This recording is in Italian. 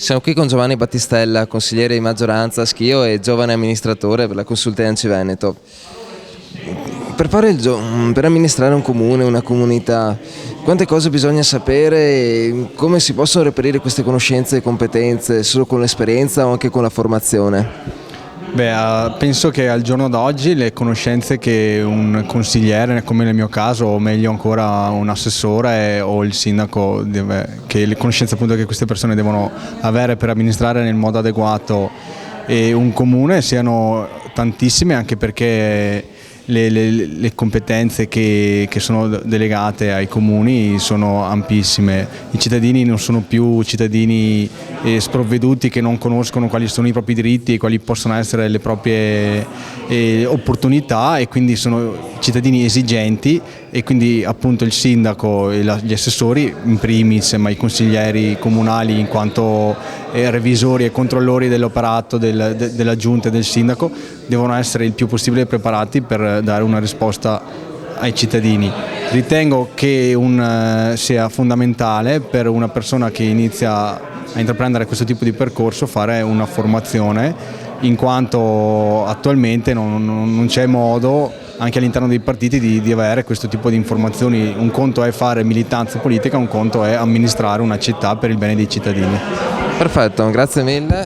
Siamo qui con Giovanni Battistella, consigliere di maggioranza Schio e giovane amministratore per la Consultenza Veneto. Per amministrare un comune, una comunità, quante cose bisogna sapere e come si possono reperire queste conoscenze e competenze, solo con l'esperienza o anche con la formazione? Penso che al giorno d'oggi le conoscenze che un consigliere, come nel mio caso, o meglio ancora un assessore o il sindaco, che le conoscenze appunto che queste persone devono avere per amministrare nel modo adeguato e un comune siano tantissime, anche perché le competenze che sono delegate ai comuni sono ampissime. I cittadini non sono più cittadini sprovveduti che non conoscono quali sono i propri diritti e quali possono essere le proprie opportunità, e quindi sono cittadini esigenti, e quindi appunto il sindaco e gli assessori in primis, ma i consiglieri comunali in quanto revisori e controllori dell'operato della giunta e del sindaco devono essere il più possibile preparati per dare una risposta ai cittadini. Ritengo che sia fondamentale per una persona che inizia a intraprendere questo tipo di percorso fare una formazione, in quanto attualmente non c'è modo, anche all'interno dei partiti, di avere questo tipo di informazioni. Un conto è fare militanza politica, un conto è amministrare una città per il bene dei cittadini. Perfetto, grazie mille.